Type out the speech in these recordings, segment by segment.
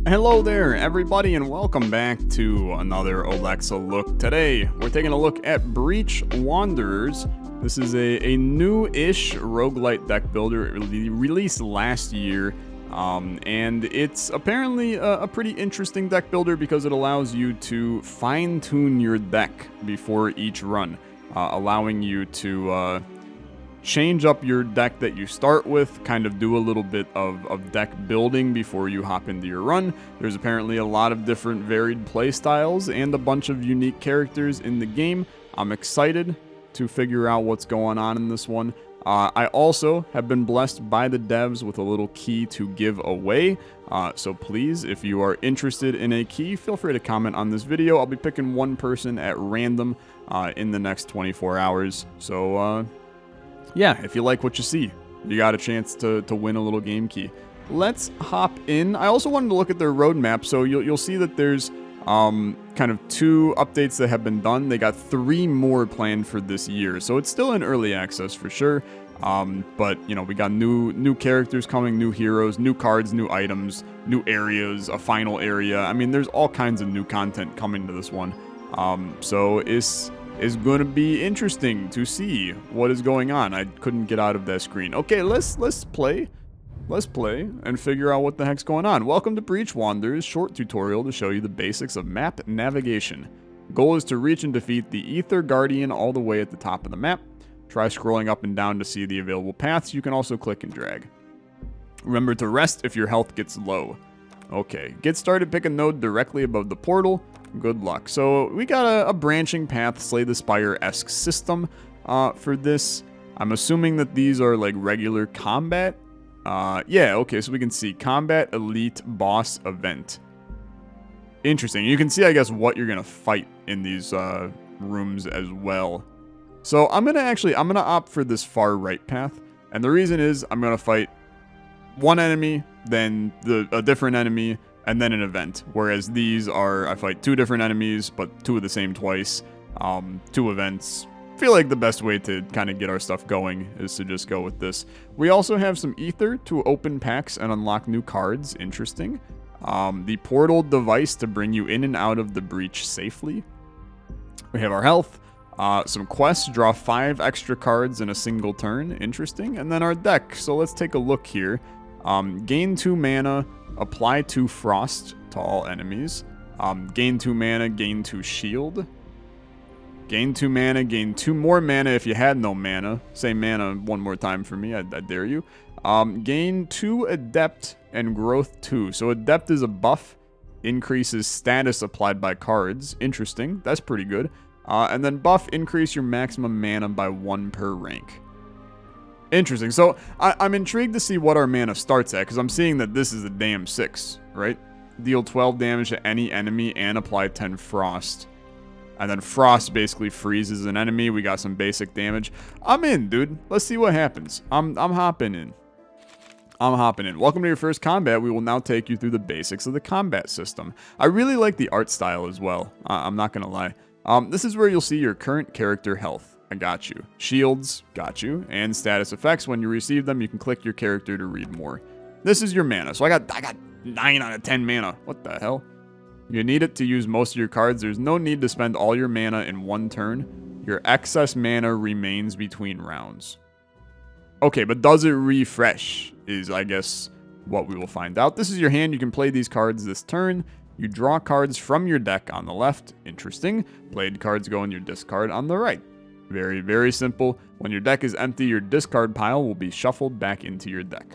Hello there, everybody, and welcome back to another Olexa look. Today, we're taking a look at Breach Wanderers. This is a new-ish roguelite deck builder. It released last year, and it's apparently a pretty interesting deck builder because it allows you to fine-tune your deck before each run, allowing you to change up your deck that you start with, kind of do a little bit of deck building before you hop into your run. There's apparently a lot of different varied play styles and a bunch of unique characters in the game. I'm excited to figure out what's going on in this one. I also have been blessed by the devs with a little key to give away. So please, if you are interested in a key, feel free to comment on this video. I'll be picking one person at random in the next 24 hours. So, yeah, if you like what you see, you got a chance to win a little game key. Let's hop in. I also wanted to look at their roadmap, so you'll see that there's kind of 2 updates that have been done. They got 3 more planned for this year, so it's still in early access for sure. But you know, we got new characters coming, new heroes, new cards, new items, new areas, a final area. I mean, there's all kinds of new content coming to this one. So it's going to be interesting to see what is going on. I couldn't get out of that screen. Okay, let's play. Let's play and figure out what the heck's going on. Welcome to Breach Wanderers, short tutorial to show you the basics of map navigation. Goal is to reach and defeat the Ether Guardian all the way at the top of the map. Try scrolling up and down to see the available paths. You can also click and drag. Remember to rest if your health gets low. Okay, get started, pick a node directly above the portal. Good luck. So we got a branching path, Slay the Spire-esque system for this. I'm assuming that these are like regular combat. Yeah, okay, so we can see combat, elite, boss, event. Interesting. You can see, I guess, what you're gonna fight in these rooms as well. So I'm gonna opt for this far right path, and the reason is I'm gonna fight one enemy, then a different enemy, and then an event. Whereas these are, I fight 2 different enemies, but 2 of the same twice. 2 events. Feel like the best way to kind of get our stuff going is to just go with this. We also have some ether to open packs and unlock new cards. Interesting. The portal device to bring you in and out of the breach safely. We have our health. Some quests, draw 5 extra cards in a single turn. Interesting. And then our deck. So let's take a look here. Gain 2 mana. Apply 2 frost to all enemies. Gain 2 mana, gain 2 shield. Gain 2 mana, gain 2 more mana if you had no mana. Say mana one more time for me, I dare you. Gain 2 adept and growth 2. So adept is a buff. Increases status applied by cards. Interesting, that's pretty good. And then buff, increase your maximum mana by 1 per rank. Interesting. So I'm intrigued to see what our mana starts at, because I'm seeing that this is a damn 6, right? Deal 12 damage to any enemy and apply 10 frost. And then frost basically freezes an enemy. We got some basic damage. I'm in, dude. Let's see what happens. I'm hopping in. I'm hopping in. Welcome to your first combat. We will now take you through the basics of the combat system. I really like the art style as well. I'm not going to lie. This is where you'll see your current character health. I got you. Shields, got you. And status effects. When you receive them, you can click your character to read more. This is your mana. So I got 9 out of 10 mana. What the hell? You need it to use most of your cards. There's no need to spend all your mana in one turn. Your excess mana remains between rounds. Okay, but does it refresh? Is, I guess, what we will find out. This is your hand. You can play these cards this turn. You draw cards from your deck on the left. Interesting. Played cards go in your discard on the right. Very, very simple. When your deck is empty, your discard pile will be shuffled back into your deck.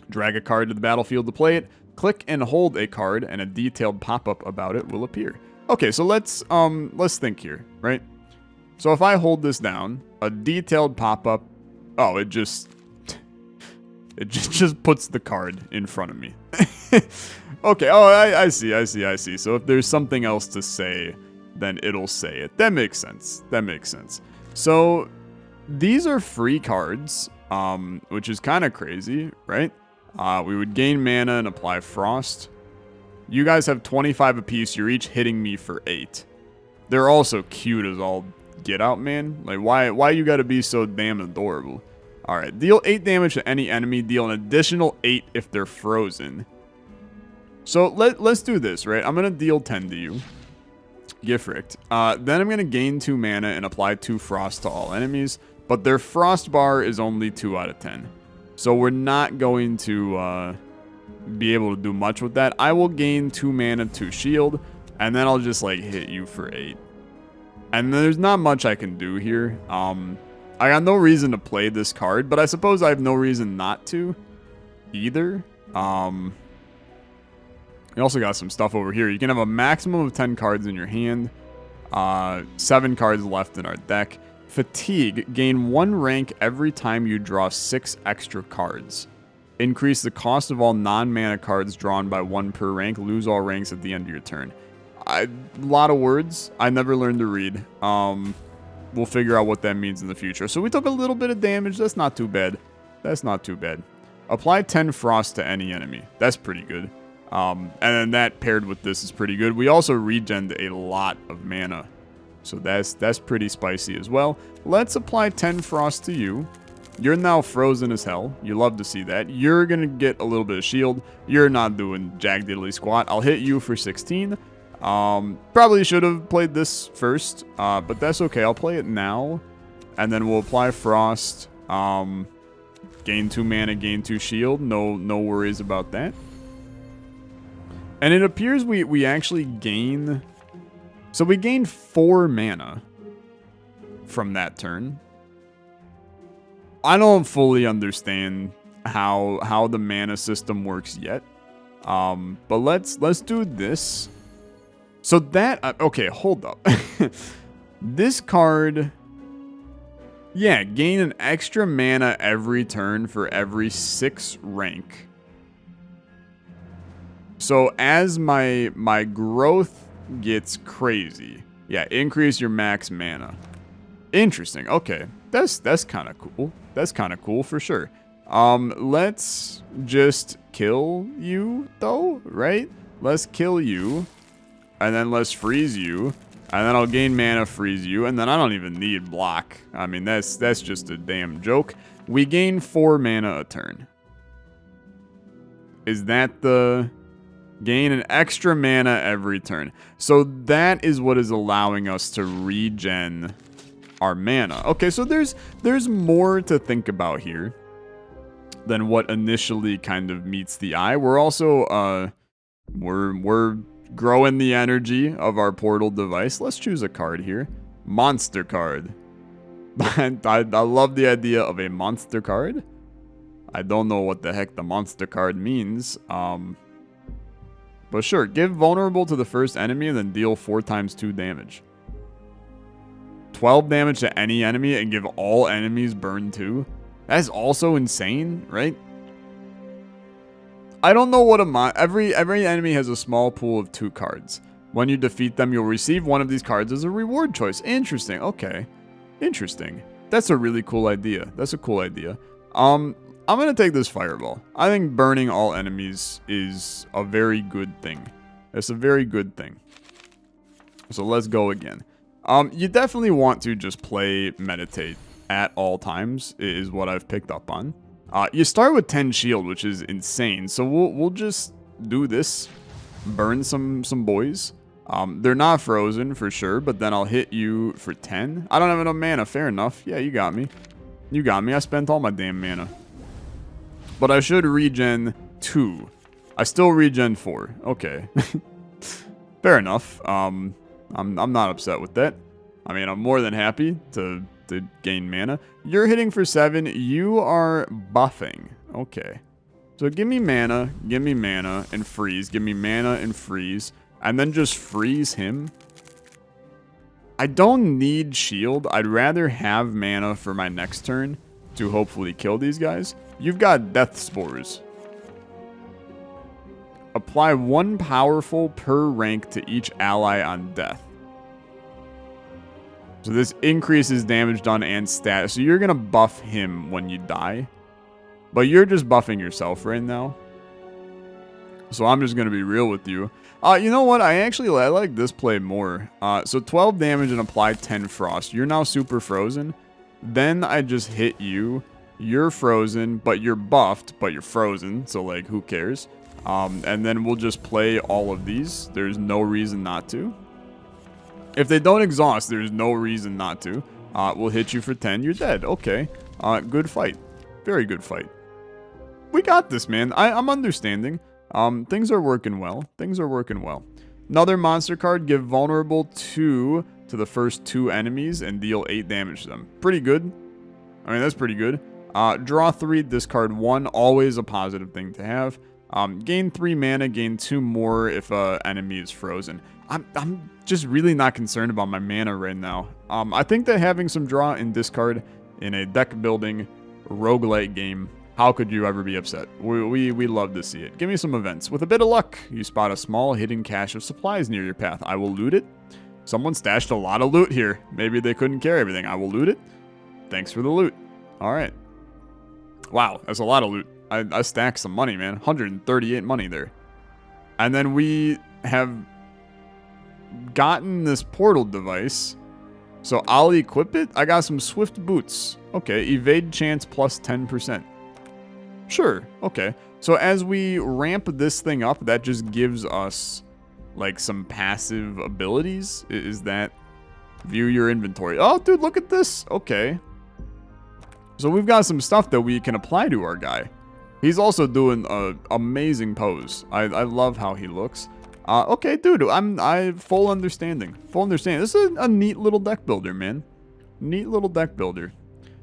Drag a card to the battlefield to play it. Click and hold a card, and a detailed pop-up about it will appear. Okay, so let's think here, right? So if I hold this down, a detailed pop-up, oh, it just puts the card in front of me. Okay, oh, I see. So if there's something else to say, then it'll say it. That makes sense. So these are free cards, which is kind of crazy, right? We would gain mana and apply frost. You guys have 25 apiece. You're each hitting me for 8. They're also cute as all get out, man. Like, why you gotta be so damn adorable? Alright, deal 8 damage to any enemy. Deal an additional 8 if they're frozen. So let's do this, right? I'm going to deal 10 to you. Get fricked. Then I'm going to gain 2 mana and apply 2 frost to all enemies. But their frost bar is only 2 out of 10. So we're not going to be able to do much with that. I will gain 2 mana, 2 shield. And then I'll just like hit you for 8. And there's not much I can do here. I got no reason to play this card. But I suppose I have no reason not to either. You also got some stuff over here. You can have a maximum of 10 cards in your hand. 7 cards left in our deck. Fatigue. Gain 1 rank every time you draw 6 extra cards. Increase the cost of all non-mana cards drawn by 1 per rank. Lose all ranks at the end of your turn. A lot of words. I never learned to read. We'll figure out what that means in the future. So we took a little bit of damage. That's not too bad. That's not too bad. Apply 10 frost to any enemy. That's pretty good. And then that paired with this is pretty good. We also regened a lot of mana. So that's pretty spicy as well. Let's apply 10 frost to you. You're now frozen as hell. You love to see that. You're going to get a little bit of shield. You're not doing jack diddly squat. I'll hit you for 16. Probably should have played this first, but that's okay. I'll play it now. And then we'll apply frost. Gain 2 mana, gain 2 shield. No worries about that. And it appears we actually gain... So we gained 4 mana from that turn. I don't fully understand how the mana system works yet. But let's do this. So that... okay, hold up. This card... Yeah, gain an extra mana every turn for every 6 rank. So as my growth gets crazy, yeah, increase your max mana. Interesting. Okay, that's kind of cool. That's kind of cool for sure. Let's just kill you though, right? Let's kill you, and then let's freeze you, and then I'll gain mana, freeze you, and then I don't even need block. I mean, that's just a damn joke. We gain 4 mana a turn. Is that the... Gain an extra mana every turn. So that is what is allowing us to regen our mana. Okay, so there's more to think about here than what initially kind of meets the eye. We're also we're growing the energy of our portal device. Let's choose a card here. Monster card. I love the idea of a monster card. I don't know what the heck the monster card means. But sure, give vulnerable to the first enemy and then deal 4 times 2 damage. 12 damage to any enemy and give all enemies burn 2. That's also insane, right? I don't know what every enemy has a small pool of 2 cards. When you defeat them, you'll receive one of these cards as a reward choice. Interesting. Okay. Interesting. That's a really cool idea. That's a cool idea. I'm going to take this fireball. I think burning all enemies is a very good thing. It's a very good thing. So let's go again. You definitely want to just play meditate at all times, is what I've picked up on. You start with 10 shield, which is insane. So we'll just do this. Burn some boys. They're not frozen for sure, but then I'll hit you for 10. I don't have enough mana. Fair enough. Yeah, you got me. You got me. I spent all my damn mana. But I should regen 2. I still regen 4. Okay. Fair enough. I'm not upset with that. I mean, I'm more than happy to gain mana. You're hitting for 7. You are buffing. Okay. So give me mana, and freeze. Give me mana and freeze. And then just freeze him. I don't need shield. I'd rather have mana for my next turn to hopefully kill these guys. You've got death spores. Apply 1 powerful per rank to each ally on death. So this increases damage done and stat. So you're going to buff him when you die. But you're just buffing yourself right now. So I'm just going to be real with you. You know what? I like this play more. So 12 damage and apply 10 frost. You're now super frozen. Then I just hit you. You're frozen, but you're buffed, but you're frozen. So, like, who cares? And then we'll just play all of these. There's no reason not to. If they don't exhaust, there's no reason not to. We'll hit you for 10. You're dead. Okay. Good fight. Very good fight. We got this, man. I'm understanding. Things are working well. Things are working well. Another monster card. Give vulnerable 2 to the first 2 enemies and deal 8 damage to them. Pretty good. I mean, that's pretty good. Draw 3, discard 1. Always a positive thing to have. Gain 3 mana, gain 2 more if an enemy is frozen. I'm just really not concerned about my mana right now. I think that having some draw and discard in a deck building roguelite game, how could you ever be upset? We love to see it. Give me some events. With a bit of luck, you spot a small hidden cache of supplies near your path. I will loot it. Someone stashed a lot of loot here. Maybe they couldn't carry everything. I will loot it. Thanks for the loot. All right. Wow, that's a lot of loot. I stacked some money, man. 138 money there. And then we have gotten this portal device. So I'll equip it. I got some swift boots. Okay, evade chance plus 10%. Sure, okay. So as we ramp this thing up, that just gives us like some passive abilities. Is that view your inventory? Oh, dude, look at this. Okay. So we've got some stuff that we can apply to our guy. He's also doing an amazing pose. I love how he looks. Okay, dude, I full understanding. Full understanding. This is a neat little deck builder, man. Neat little deck builder.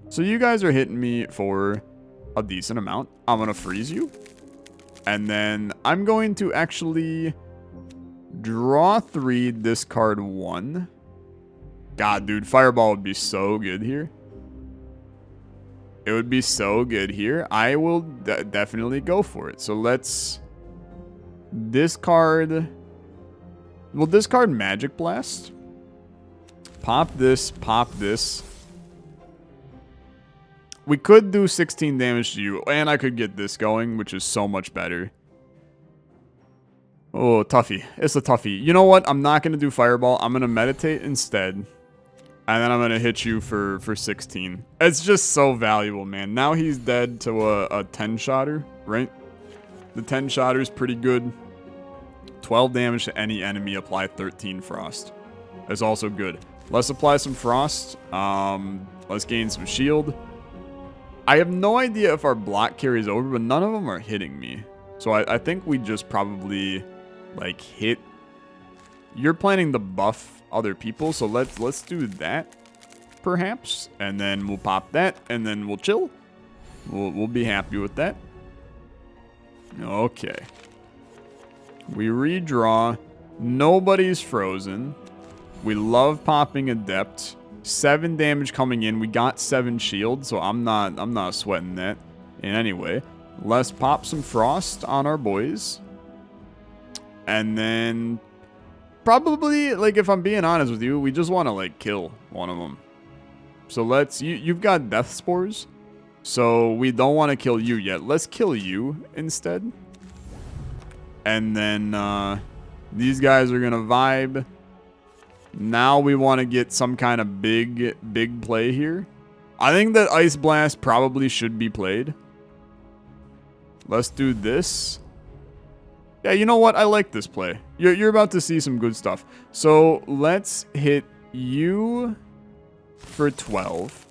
So you guys are hitting me for a decent amount. I'm going to freeze you. And then I'm going to actually draw 3, discard 1. God, dude, Fireball would be so good here. It would be so good here. I will definitely go for it. So let's discard. We'll discard Magic Blast. Pop this, pop this. We could do 16 damage to you, and I could get this going, which is so much better. Oh, toughie. It's a toughie. You know what? I'm not going to do Fireball. I'm going to meditate instead. And then I'm going to hit you for 16. It's just so valuable, man. Now he's dead to a 10-shotter, right? The 10-shotter is pretty good. 12 damage to any enemy. Apply 13 frost. That's also good. Let's apply some frost. Let's gain some shield. I have no idea if our block carries over, but none of them are hitting me. So I think we just probably, like, hit. You're planning to buff other people, so let's do that, perhaps. And then we'll pop that, and then we'll chill. We'll be happy with that. Okay. We redraw. Nobody's frozen. We love popping Adept. 7 damage coming in. We got 7 shield, so I'm not sweating that in any way. Let's pop some frost on our boys. And then probably, like, if I'm being honest with you, we just want to, like, kill one of them. So let's, you've got death spores, so we don't want to kill you yet. Let's kill you instead. And then these guys are going to vibe. Now we want to get some kind of big play here. I think that Ice Blast probably should be played. Let's do this. Yeah, you know what? I like this play. You're about to see some good stuff. So let's hit you for 12.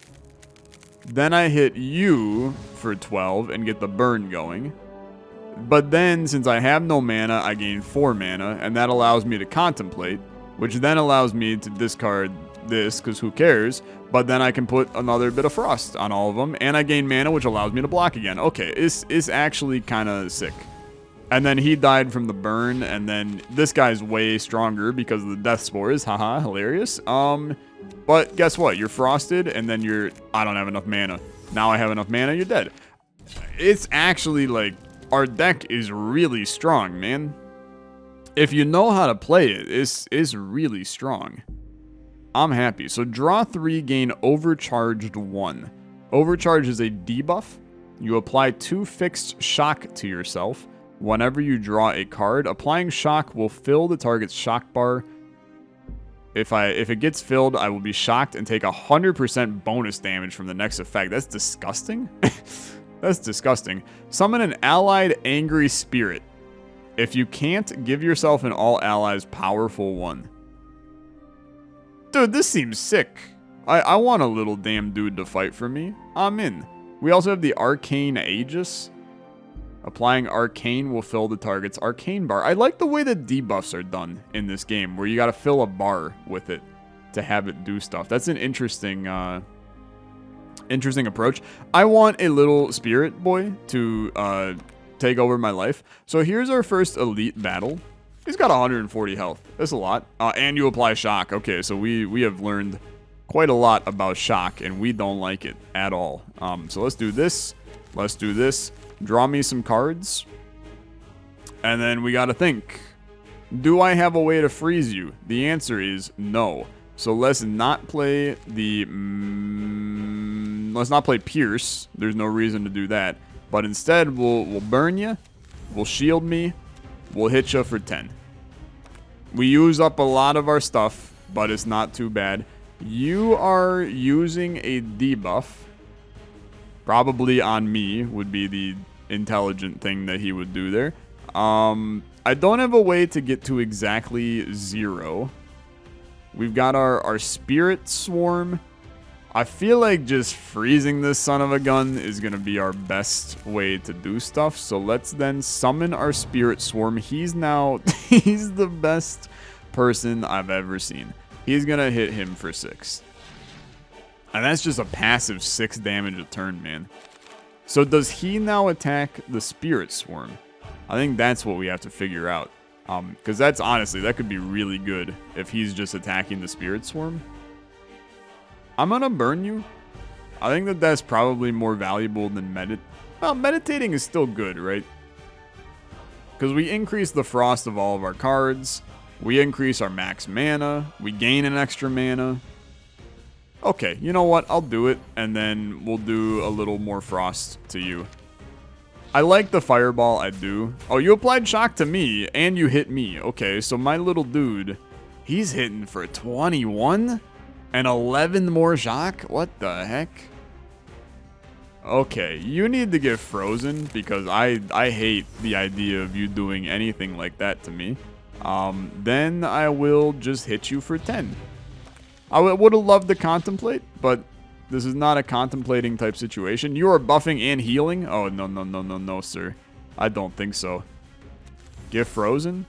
Then I hit you for 12 and get the burn going. But then, since I have no mana, I gain 4 mana, and that allows me to contemplate, which then allows me to discard this, because who cares? But then I can put another bit of frost on all of them, and I gain mana, which allows me to block again. Okay, it's actually kind of sick. And then he died from the burn, and then this guy's way stronger because of the death spores. Haha, hilarious. But guess what? You're frosted, and then you're... I don't have enough mana. Now I have enough mana, you're dead. It's actually, like... Our deck is really strong, man. If you know how to play it, it's really strong. I'm happy. So draw 3, gain overcharged 1. Overcharge is a debuff. You apply 2 fixed shock to yourself whenever you draw a card. Applying shock will fill the target's shock bar. If it gets filled, I will be shocked and take 100% bonus damage from the next effect. That's disgusting. That's disgusting. Summon an allied angry spirit. If you can't, give yourself an all allies powerful one. Dude, this seems sick. I want a little damn dude to fight for me. I'm in. We also have the Arcane Aegis. Applying Arcane will fill the target's Arcane bar. I like the way the debuffs are done in this game, where you gotta fill a bar with it to have it do stuff. That's an interesting approach. I want a little spirit boy to take over my life. So here's our first elite battle. He's got 140 health. That's a lot. And you apply shock. Okay, so we have learned quite a lot about shock, and we don't like it at all. So let's do this. Let's do this. Draw me some cards. And then we gotta think. Do I have a way to freeze you? The answer is no. So let's not play the... let's not play Pierce. There's no reason to do that. But instead, we'll burn you. We'll shield me. We'll hit you for 10. We use up a lot of our stuff, but it's not too bad. You are using a debuff. Probably on me would be the intelligent thing that he would do there. I don't have a way to get to exactly 0. We've got our Spirit Swarm. I feel like just freezing this son of a gun is going to be our best way to do stuff. So let's then summon our Spirit Swarm. He's the best person I've ever seen. He's going to hit him for 6. And that's just a passive 6 damage a turn, man. So does he now attack the Spirit Swarm? I think that's what we have to figure out. Because that's honestly, that could be really good if he's just attacking the Spirit Swarm. I'm gonna burn you. I think that that's probably more valuable than meditating is still good, right? Because we increase the frost of all of our cards. We increase our max mana. We gain an extra mana. Okay, you know what? I'll do it, and then we'll do a little more frost to you. I like the fireball, I do. Oh, you applied shock to me, and you hit me. Okay, so my little dude, he's hitting for 21? And 11 more shock? What the heck? Okay, you need to get frozen because I hate the idea of you doing anything like that to me. Then I will just hit you for 10. I would have loved to contemplate, but this is not a contemplating type situation. You are buffing and healing? Oh, no, sir. I don't think so. Get frozen.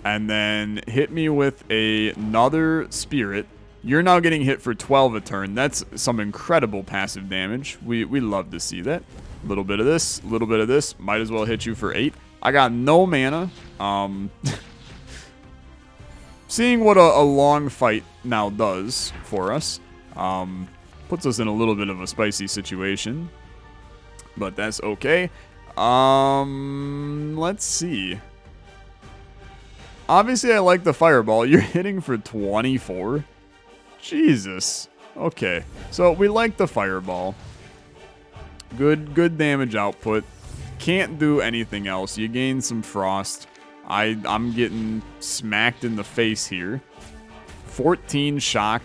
And then hit me with another spirit. You're now getting hit for 12 a turn. That's some incredible passive damage. We love to see that. A little bit of this, a little bit of this. Might as well hit you for 8. I got no mana. Seeing what a long fight now does for us. Puts us in a little bit of a spicy situation. But that's okay. Let's see. Obviously, I like the fireball. You're hitting for 24. Jesus. Okay. So we like the fireball. Good damage output. Can't do anything else. You gain some frost. I'm getting smacked in the face here. 14 shock.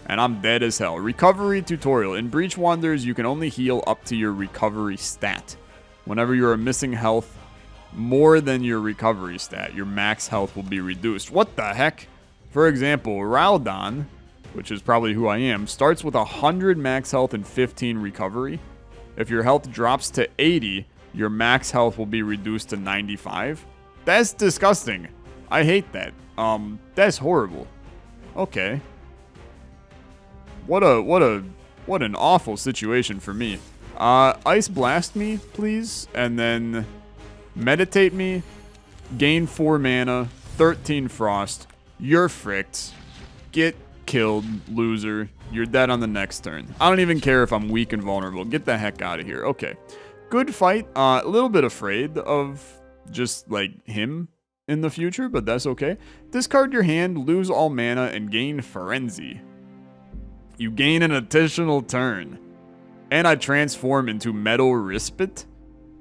And I'm dead as hell. Recovery tutorial. In Breach Wanderers, you can only heal up to your recovery stat. Whenever you are missing health more than your recovery stat, your max health will be reduced. What the heck? For example, Raldon, which is probably who I am, starts with 100 max health and 15 recovery. If your health drops to 80, your max health will be reduced to 95. That's disgusting. I hate that. That's horrible. Okay. What an awful situation for me. Ice blast me, please, and then meditate me. Gain 4 mana, 13 frost. You're fricked. Get killed, loser. You're dead on the next turn. I don't even care if I'm weak and vulnerable. Get the heck out of here. Okay. Good fight. A little bit afraid of just, like, him in the future, but that's okay. Discard your hand, lose all mana, and gain Frenzy. You gain an additional turn. And I transform into Metal Respite.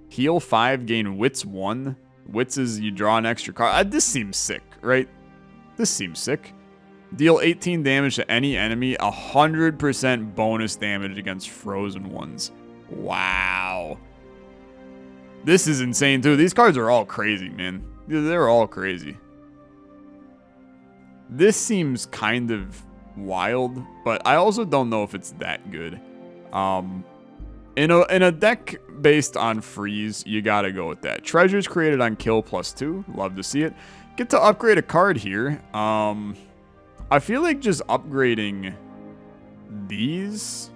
Heal 5, gain Wits 1. Wits is you draw an extra card. This seems sick, right? This seems sick. Deal 18 damage to any enemy. 100% bonus damage against frozen ones. Wow. This is insane, too. These cards are all crazy, man. They're all crazy. This seems kind of wild, but I also don't know if it's that good. In a deck based on freeze, you gotta go with that. Treasures created on kill +2. Love to see it. Get to upgrade a card here. I feel like just upgrading these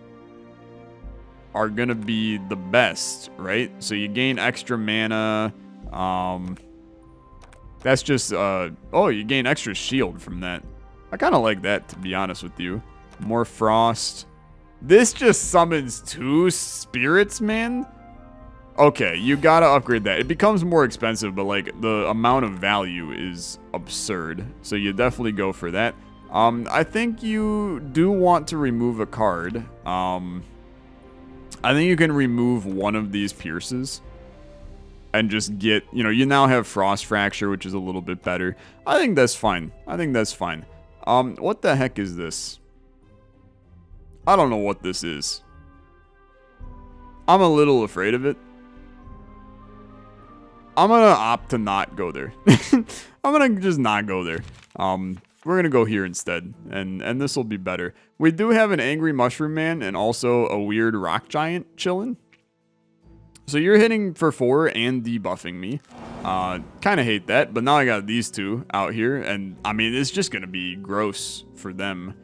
are gonna be the best, right? So you gain extra mana. That's just, oh, you gain extra shield from that. I kind of like that, to be honest with you. More frost. This just summons 2 spirits, man. Okay, you gotta upgrade that. It becomes more expensive, but like the amount of value is absurd. So you definitely go for that. I think you do want to remove a card. I think you can remove one of these pierces and just get, you know, you now have Frost Fracture, which is a little bit better. I think that's fine. I think that's fine. What the heck is this? I don't know what this is. I'm a little afraid of it. I'm gonna opt to not go there. I'm gonna just not go there. We're gonna go here instead, and this will be better. We do have an Angry Mushroom Man and also a weird Rock Giant chilling. So you're hitting for 4 and debuffing me. Kind of hate that, but now I got these 2 out here, and I mean, it's just gonna be gross for them,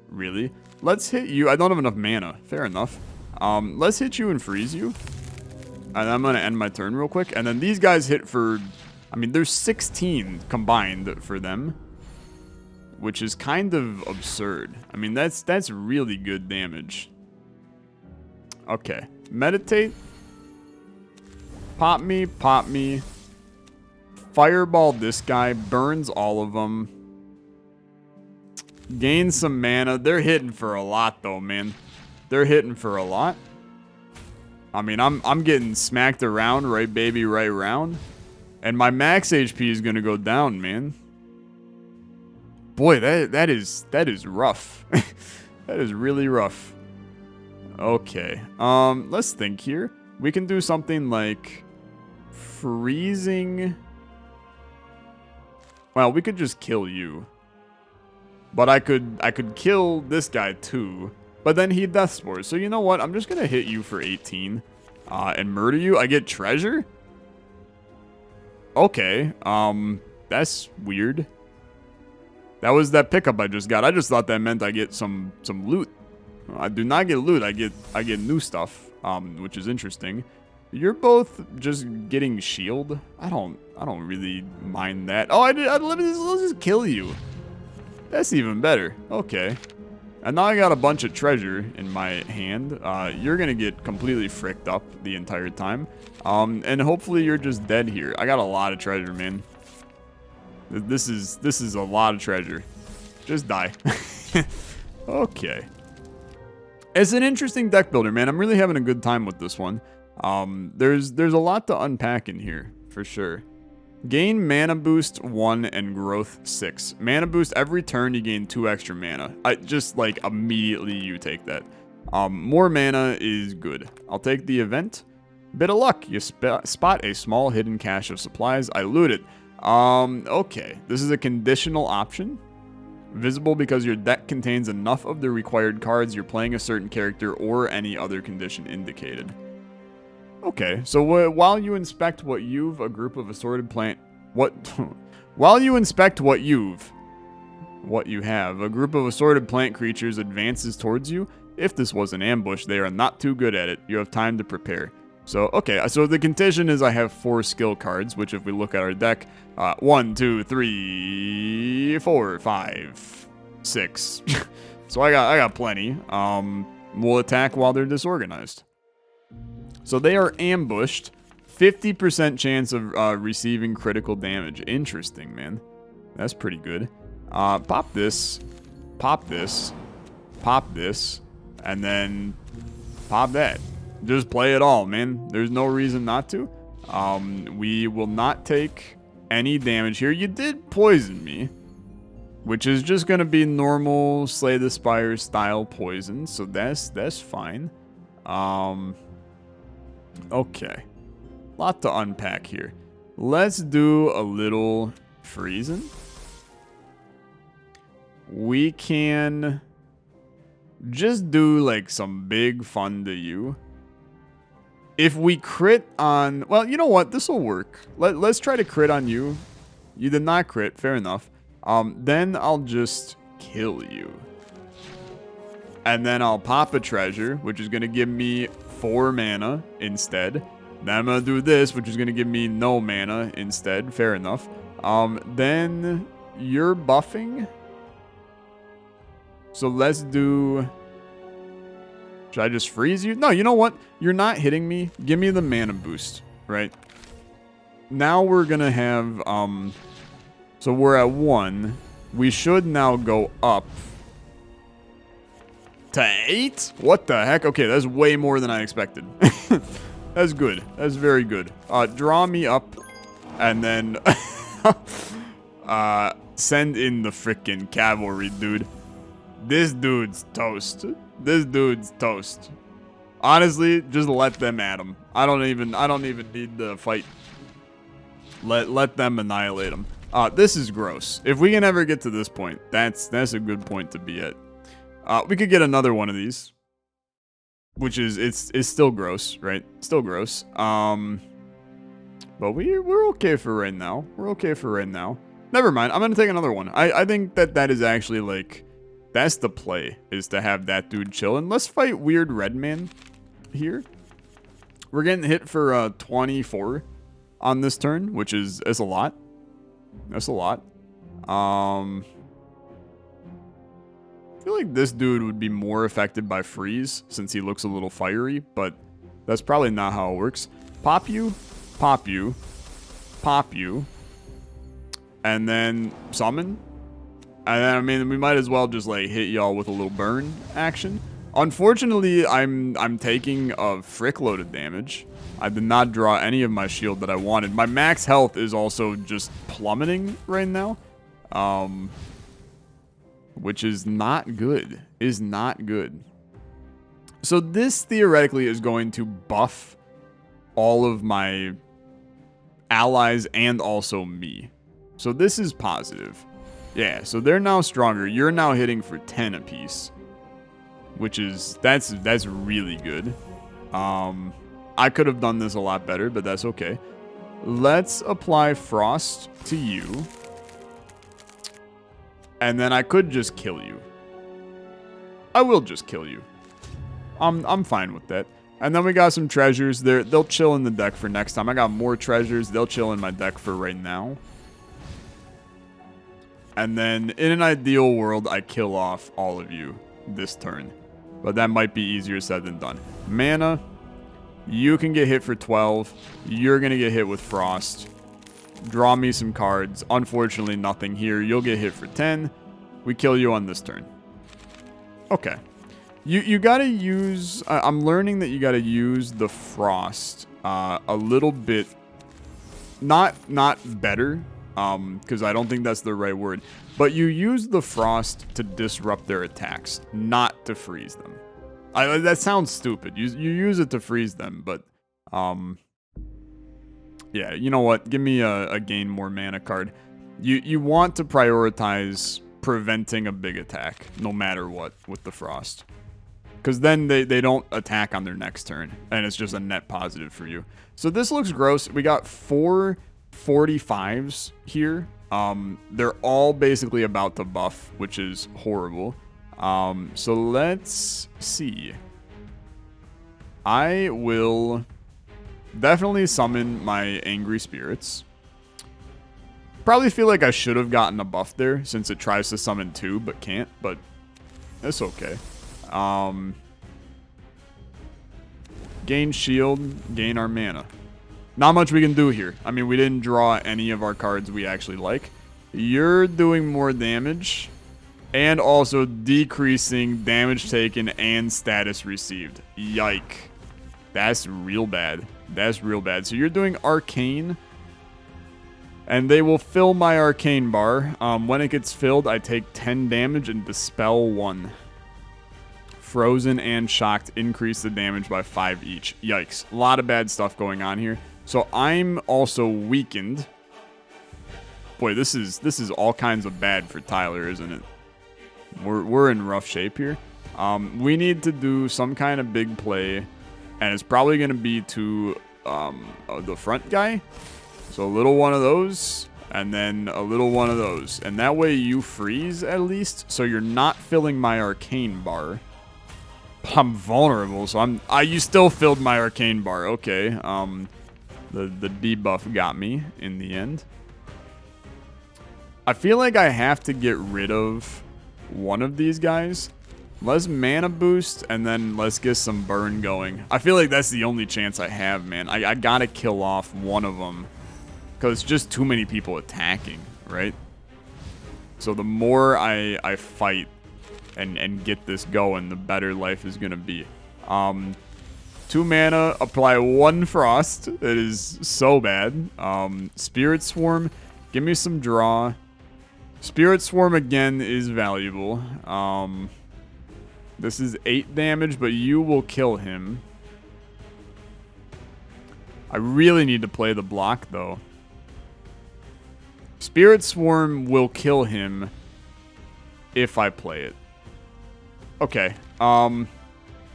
really. Let's hit you. I don't have enough mana. Fair enough. Let's hit you and freeze you. And I'm gonna end my turn real quick. And then these guys hit for, I mean, there's 16 combined for them, which is kind of absurd. I mean, that's really good damage. Okay, meditate. Pop me, pop me. Fireball this guy, burns all of them. Gain some mana. They're hitting for a lot though, man. They're hitting for a lot. I mean, I'm getting smacked around, right baby, right round. And my max HP is gonna go down, man. Boy, that is rough. That is really rough. Okay. Let's think here. We can do something like freezing. Well, we could just kill you. But I could kill this guy too. But then he death spores. So you know what? I'm just gonna hit you for 18 and murder you. I get treasure? Okay. That's weird. That was that pickup I just got. I just thought that meant I get some loot. I do not get loot. I get new stuff, which is interesting. You're both just getting shield. I don't really mind that. Oh, let's just kill you. That's even better. Okay. And now I got a bunch of treasure in my hand. You're gonna get completely fricked up the entire time. And hopefully you're just dead here. I got a lot of treasure, man. This is a lot of treasure. Just die. Okay. It's an interesting deck builder, man. I'm really having a good time with this one. There's a lot to unpack in here, for sure. Gain mana boost 1 and growth 6. Mana boost every turn, you gain 2 extra mana. Just like immediately you take that. More mana is good. I'll take the event. Bit of luck. You spot a small hidden cache of supplies. I loot it. Okay. This is a conditional option. Visible because your deck contains enough of the required cards, you're playing a certain character, or any other condition indicated. Okay, so while you inspect what you've, a group of assorted plant... While you inspect what you have, a group of assorted plant creatures advances towards you. If this was an ambush, they are not too good at it. You have time to prepare. So, okay, so the condition is I have 4 skill cards, which if we look at our deck, 1, 2, 3, 4, 5, 6. So I got plenty. We'll attack while they're disorganized. So they are ambushed. 50% chance of receiving critical damage. Interesting, man. That's pretty good. Pop this. Pop this. Pop this. And then pop that. Just play it all, man. There's no reason not to. We will not take any damage here. You did poison me, which is just going to be normal Slay the Spire style poison. So that's fine. Okay. Lot to unpack here. Let's do a little freezing. We can just do like some big fun to you. If we crit on, well, you know what? This will work. Let's try to crit on you. You did not crit, fair enough. Then I'll just kill you. And then I'll pop a treasure, which is going to give me 4 mana instead. Then I'm going to do this, which is going to give me no mana instead. Fair enough. Then you're buffing. So let's do... Should I just freeze you? No, you know what? You're not hitting me. Give me the mana boost, right? Now we're going to have... So we're at 1. We should now go up to 8? What the heck? Okay, that's way more than I expected. That's good. That's very good. Draw me up and then send in the freaking cavalry, dude. This dude's toast. This dude's toast. Honestly, just let them at him. I don't even need the fight. Let them annihilate him. This is gross. If we can ever get to this point, that's a good point to be at. We could get another one of these, which is it's still gross, right? Still gross. But we're okay for right now. We're okay for right now. Never mind. I'm gonna take another one. I think that is actually like that's the play, is to have that dude chilling. Let's fight Weird Red Man here. We're getting hit for 24 on this turn, which is a lot. That's a lot. I feel like this dude would be more affected by freeze since he looks a little fiery, but that's probably not how it works. Pop you, pop you, pop you, and then summon. And then, I mean, we might as well just like hit y'all with a little burn action. Unfortunately, I'm taking a frick load of damage. I did not draw any of my shield that I wanted. My max health is also just plummeting right now. Which is not good. Is not good. So this theoretically is going to buff all of my allies and also me. So this is positive. Yeah, so they're now stronger. You're now hitting for 10 apiece. Which is, that's really good. I could have done this a lot better, but that's okay. Let's apply frost to you. And then I could just kill you. I will just kill you. I'm fine with that. And then we got some treasures. They'll chill in the deck for next time. I got more treasures. They'll chill in my deck for right now. And then in an ideal world, I kill off all of you this turn. But that might be easier said than done. Mana. You can get hit for 12. You're going to get hit with frost. Draw me some cards. Unfortunately, nothing here. You'll get hit for 10. We kill you on this turn. Okay. You gotta use... I'm learning that you gotta use the frost a little bit... Not better, because I don't think that's the right word. But you use the frost to disrupt their attacks, not to freeze them. That sounds stupid. You use it to freeze them, but... Yeah, you know what? Give me a gain more mana card. You want to prioritize preventing a big attack, no matter what, with the frost. Because then they don't attack on their next turn, and it's just a net positive for you. So this looks gross. We got 4 45s here. They're all basically about to buff, which is horrible. So let's see. I will... definitely summon my angry spirits. Probably feel like I should have gotten a buff there since it tries to summon 2 but can't, but it's okay. Gain shield, gain our mana. Not much we can do here. I mean, we didn't draw any of our cards we actually like. You're doing more damage and also decreasing damage taken and status received. Yike. That's real bad. That's real bad. So you're doing arcane. And they will fill my arcane bar. When it gets filled, I take 10 damage and dispel 1. Frozen and shocked increase the damage by 5 each. Yikes. A lot of bad stuff going on here. So I'm also weakened. Boy, this is all kinds of bad for Tyler, isn't it? We're in rough shape here. We need to do some kind of big play, and it's probably going to be to the front guy. So a little one of those, and then a little one of those. And that way you freeze at least, so you're not filling my arcane bar. I'm vulnerable, so you still filled my arcane bar. Okay. The debuff got me in the end. I feel like I have to get rid of one of these guys. Let's mana boost, and then let's get some burn going. I feel like that's the only chance I have, man. I gotta kill off one of them, because it's just too many people attacking, right? So the more I fight and get this going, the better life is gonna be. 2 mana, apply 1 frost. It is so bad. Spirit Swarm, give me some draw. Spirit Swarm again is valuable. This is 8 damage, but you will kill him. I really need to play the block, though. Spirit Swarm will kill him if I play it. Okay.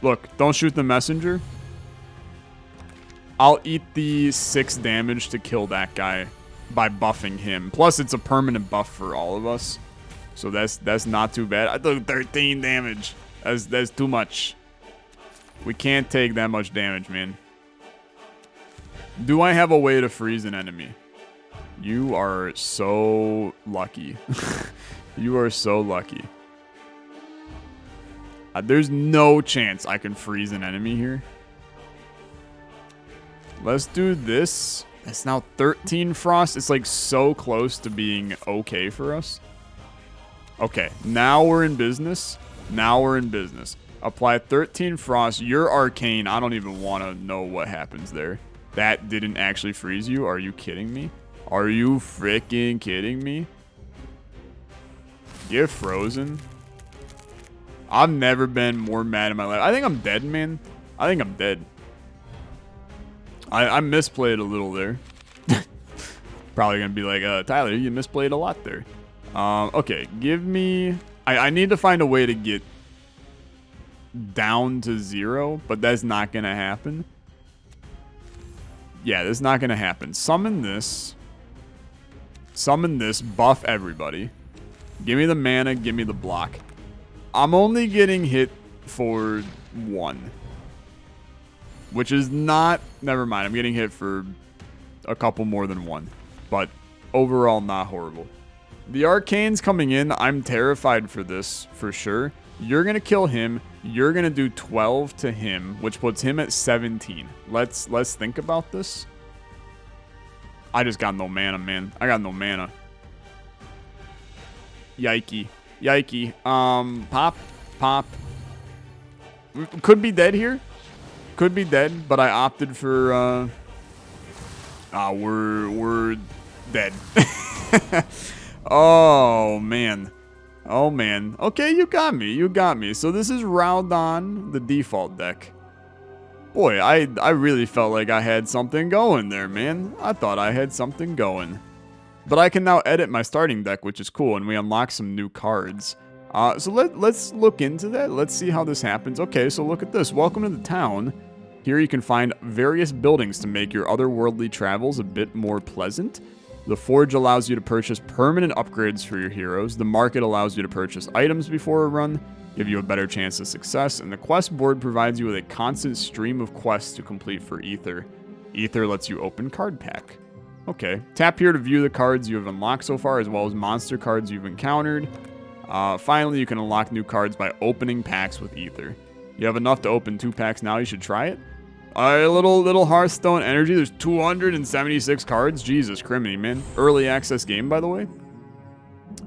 Look, don't shoot the messenger. I'll eat the 6 damage to kill that guy by buffing him. Plus, it's a permanent buff for all of us. So that's not too bad. I took 13 damage. That's too much. We can't take that much damage, man. Do I have a way to freeze an enemy? You are so lucky. You are so lucky. There's no chance I can freeze an enemy here. Let's do this. It's now 13 frost. It's like so close to being okay for us. Okay, now we're in business. Now we're in business. Apply 13 frost. You're arcane. I don't even want to know what happens there. That didn't actually freeze you. Are you kidding me? Are you freaking kidding me? Get frozen. I've never been more mad in my life. I think I'm dead, man. I think I'm dead. I misplayed a little there. Probably gonna be like, Tyler, you misplayed a lot there. Okay, give me... I need to find a way to get down to 0, but that's not gonna happen. Yeah, that's not gonna happen. Summon this. Summon this. Buff everybody. Give me the mana. Give me the block. I'm only getting hit for 1. Which is not... Never mind. I'm getting hit for a couple more than 1. But overall, not horrible. The Arcane's coming in. I'm terrified for this, for sure. You're going to kill him. You're going to do 12 to him, which puts him at 17. Let's think about this. I just got no mana, man. I got no mana. Yikey. Yikey. Pop. Could be dead here. Could be dead, but I opted for, we're dead. Oh, man. Oh, man. Okay, you got me. You got me. So this is Raudon, the default deck. Boy, I really felt like I had something going there, man. I thought I had something going. But I can now edit my starting deck, which is cool, and we unlock some new cards. So let's look into that. Let's see how this happens. Okay, so look at this. Welcome to the town. Here you can find various buildings to make your otherworldly travels a bit more pleasant. The forge allows you to purchase permanent upgrades for your heroes. The market allows you to purchase items before a run, give you a better chance of success, and the quest board provides you with a constant stream of quests to complete for Ether. Ether lets you open card pack. Okay, tap here to view the cards you have unlocked so far, as well as monster cards you've encountered. Finally, you can unlock new cards by opening packs with Ether. You have enough to open 2 packs now. You should try it. A little Hearthstone energy. There's 276 cards. Jesus criminy, man. Early access game, by the way.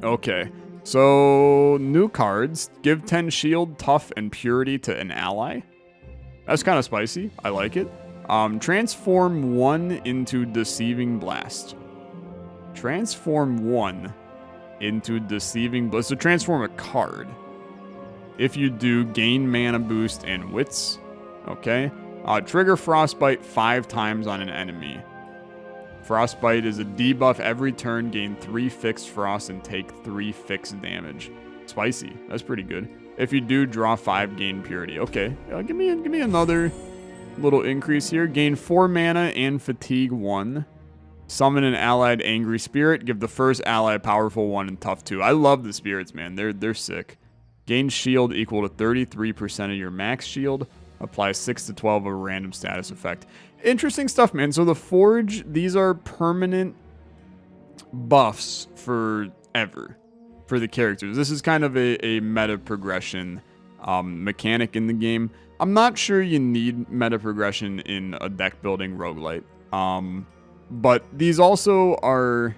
Okay. So, new cards. Give 10 shield, tough, and purity to an ally. That's kind of spicy. I like it. Transform 1 into Deceiving Blast. Transform 1 into Deceiving Blast. So, transform a card. If you do, gain mana boost and wits. Okay. Trigger Frostbite 5 times on an enemy. Frostbite is a debuff every turn, gain 3 fixed frost and take 3 fixed damage. Spicy. That's pretty good. If you do, draw 5, gain purity. Okay, give me another little increase here. Gain 4 mana and fatigue 1. Summon an allied angry spirit. Give the first ally a powerful 1 and tough 2. I love the spirits, man. They're sick. Gain shield equal to 33% of your max shield. Apply 6 to 12 of a random status effect. Interesting stuff, man. So the Forge, these are permanent buffs forever for the characters. This is kind of a meta progression mechanic in the game. I'm not sure you need meta progression in a deck building roguelite. But these also are,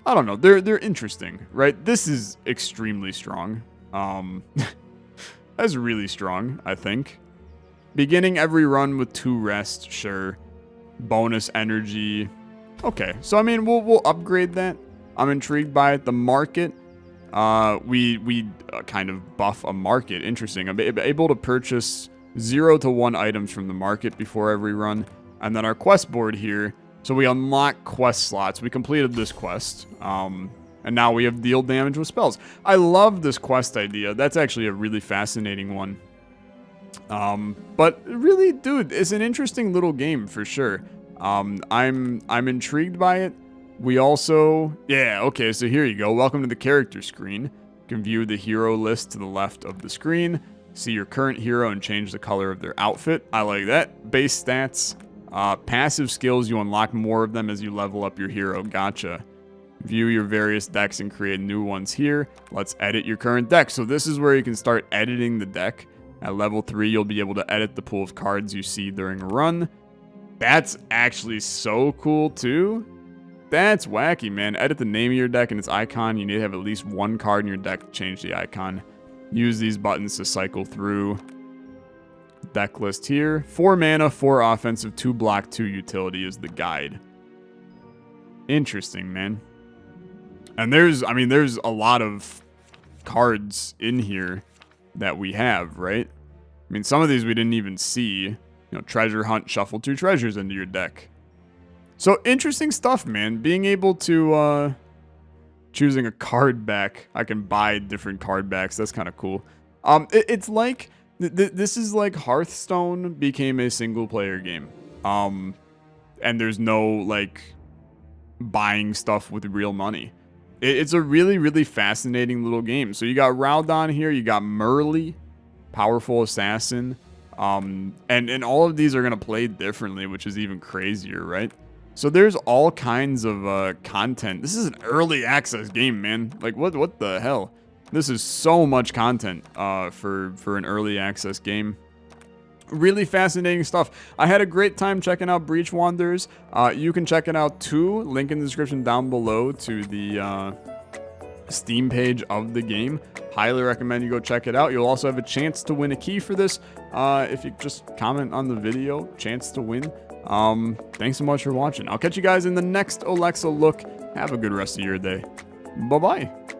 I don't know, they're interesting, right? This is extremely strong. That's really strong, I think. Beginning every run with 2 rest, sure. Bonus energy. Okay, so I mean, we'll upgrade that. I'm intrigued by it. The market, we kind of buff a market. Interesting. I'm able to purchase 0 to 1 items from the market before every run. And then our quest board here. So we unlock quest slots. We completed this quest. And now we have deal damage with spells. I love this quest idea. That's actually a really fascinating one. But really, dude, it's an interesting little game for sure. I'm intrigued by it. We also, yeah, okay, so here you go. Welcome to the character screen. You can view the hero list to the left of the screen. See your current hero and change the color of their outfit. I like that. Base stats. Passive skills, you unlock more of them as you level up your hero. Gotcha. View your various decks and create new ones here. Let's edit your current deck. So this is where you can start editing the deck. At level 3, you'll be able to edit the pool of cards you see during a run. That's actually so cool too. That's wacky, man. Edit the name of your deck and its icon. You need to have at least 1 card in your deck to change the icon. Use these buttons to cycle through. Deck list here. 4 mana, 4 offensive, 2 block, 2 utility is the guide. Interesting, man. And there's a lot of cards in here that we have, right? I mean, some of these we didn't even see. You know, treasure hunt, shuffle 2 treasures into your deck. So interesting stuff, man. Being able to, choosing a card back. I can buy different card backs. That's kind of cool. It's like, this is like Hearthstone became a single player game. And there's no, like, buying stuff with real money. It's a really, really fascinating little game. So you got Raldon here. You got Merle, powerful assassin. And all of these are going to play differently, which is even crazier, right? So there's all kinds of content. This is an early access game, man. Like, what the hell? This is so much content for an early access game. Really fascinating stuff. I had a great time checking out Breach Wanderers. You can check it out too. Link in the description down below to the Steam page of the game. Highly recommend you go check it out. You'll also have a chance to win a key for this. If you just comment on the video, chance to win. Thanks so much for watching. I'll catch you guys in the next Olexa look. Have a good rest of your day. Bye-bye.